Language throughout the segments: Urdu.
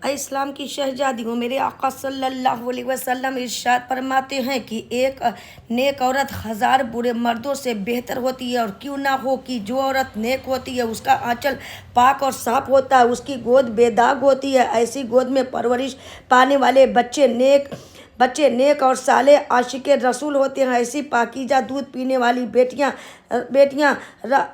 اے اسلام کی شہزادیوں، میرے آقا صلی اللہ علیہ وسلم ارشاد فرماتے ہیں کہ ایک نیک عورت ہزار برے مردوں سے بہتر ہوتی ہے، اور کیوں نہ ہو کہ جو عورت نیک ہوتی ہے اس کا آنچل پاک اور صاف ہوتا ہے، اس کی گود بے داغ ہوتی ہے، ایسی گود میں پرورش پانے والے بچے نیک اور صالح عاشق رسول ہوتے ہیں۔ ایسی پاکیزہ دودھ پینے والی بیٹیاں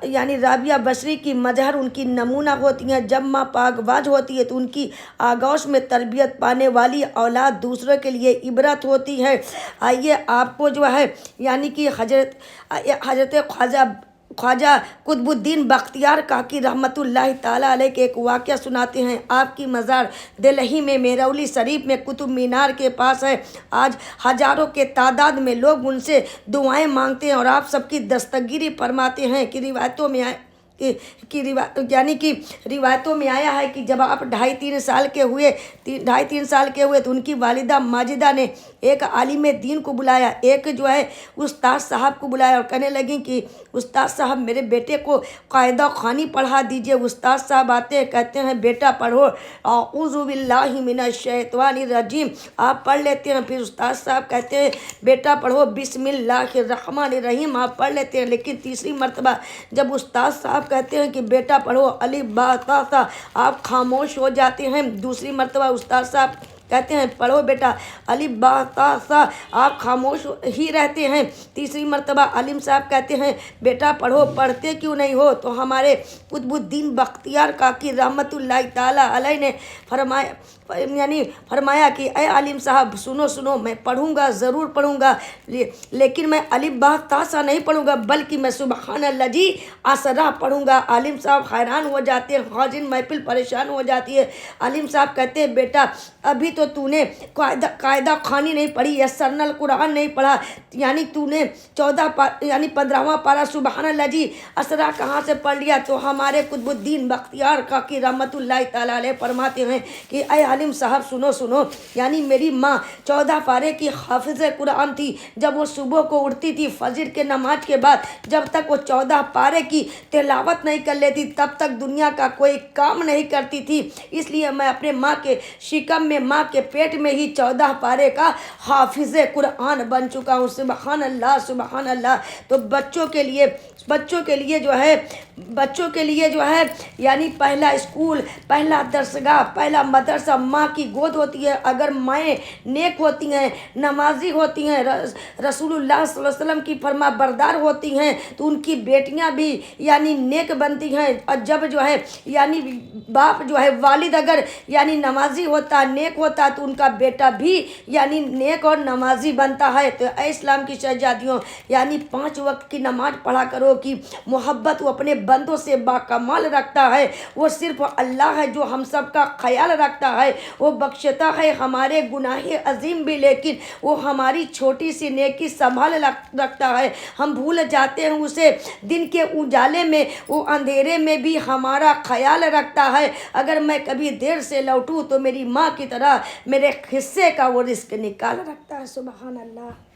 یعنی رابعہ بصری کی مظہر ان کی نمونہ ہوتی ہیں۔ جب ماں پاک باز ہوتی ہے تو ان کی آغوش میں تربیت پانے والی اولاد دوسروں کے لیے عبرت ہوتی ہے۔ آئیے آپ کو یعنی کہ حضرت خواجہ قطب الدین بختیار کاکی رحمۃ اللہ تعالیٰ علیہ کے ایک واقعہ سناتے ہیں۔ آپ کی مزار دلہی میں مہرولی شریف میں قطب مینار کے پاس ہے۔ آج ہزاروں کے تعداد میں لوگ ان سے دعائیں مانگتے ہیں، اور آپ سب کی دستگیری فرماتے ہیں کہ روایتوں میں آیا ہے کہ جب آپ ڈھائی تین سال کے ہوئے تو ان کی والدہ ماجدہ نے ایک عالم دین کو بلایا، ایک استاد صاحب کو بلایا، اور کہنے لگیں کہ استاد صاحب میرے بیٹے کو قاعدہ خوانی پڑھا دیجئے۔ استاد صاحب آتے ہیں، کہتے ہیں بیٹا پڑھو اعوذ باللہ من الشیطان الرجیم، آپ پڑھ لیتے ہیں۔ پھر استاد صاحب کہتے ہیں بیٹا پڑھو بسم اللہ الرحمن الرحیم، آپ پڑھ لیتے ہیں۔ لیکن تیسری مرتبہ جب استاد صاحب کہتے ہیں کہ بیٹا پڑھو الف با تا ثا، آپ خاموش ہو جاتے ہیں۔ دوسری مرتبہ استاد صاحب کہتے ہیں پڑھو بیٹا الف با تا ثا، آپ خاموش ہی رہتے ہیں۔ تیسری مرتبہ عالم صاحب کہتے ہیں بیٹا پڑھو، پڑھتے کیوں نہیں ہو؟ تو ہمارے قطب الدین بختیار کاکی رحمۃ اللہ تعالیٰ علیہ نے فرمایا کہ اے عالم صاحب سنو، میں پڑھوں گا، ضرور پڑھوں گا، لیکن میں الف با تا ثا نہیں پڑھوں گا، بلکہ میں سبحان الذی اسریٰ پڑھوں گا۔ عالم صاحب حیران ہو جاتے ہیں، خازن محفل پریشان ہو جاتی ہے۔ عالم صاحب کہتے ہیں بیٹا ابھی تو تو نے قاعدہ خوانی نہیں پڑھی، یسرنا القرآن نہیں پڑھا، یعنی تو نے 15واں پارہ سبحان الذی اسریٰ کہاں سے پڑھ لیا؟ تو ہمارے قطب الدین بختیار کاکی رحمۃ اللہ تعالیٰ علیہ فرماتے ہیں کہ اے عالم صاحب سنو، یعنی میری ماں 14 پارے کی حافظ قرآن تھی۔ جب وہ صبح کو اٹھتی تھی فجر کے نماز کے بعد، جب تک وہ 14 پارے کی تلاوت نہیں کر لیتی تب تک دنیا کا کوئی کام نہیں کرتی تھی۔ اس لیے میں اپنے ماں کے شکم میں، ماں کے پیٹ میں ہی 14 پارے کا حافظ قرآن بن چکا ہوں۔ سبحان اللہ سبحان اللہ۔ تو بچوں کے لیے یعنی پہلا اسکول، پہلا درسگاہ، پہلا مدرسہ ماں کی گود ہوتی ہے۔ اگر مائیں نیک ہوتی ہیں، نمازی ہوتی ہیں، رسول اللہ صلی اللہ علیہ وسلم کی فرما بردار ہوتی ہیں تو ان کی بیٹیاں بھی یعنی نیک بنتی ہیں۔ اور جب یعنی باپ والد اگر یعنی نمازی ہوتا، نیک ہوتا، تو ان کا بیٹا بھی یعنی نیک اور نمازی بنتا ہے۔ تو اے اسلام کی شہزادیوں، یعنی 5 وقت کی نماز پڑھا کرو کہ محبت وہ اپنے بندوں سے باکمال رکھتا ہے۔ وہ صرف اللہ ہے جو ہم سب کا خیال رکھتا ہے، وہ بخشتا ہے ہمارے گناہ عظیم بھی، لیکن وہ ہماری چھوٹی سی نیکی سنبھال رکھتا ہے۔ ہم بھول جاتے ہیں اسے، دن کے اجالے میں، وہ اندھیرے میں بھی ہمارا خیال رکھتا ہے۔ اگر میں کبھی دیر سے لوٹوں تو میری ماں کی طرح میرے حصے کا وہ رزق نکال رکھتا ہے۔ سبحان اللہ۔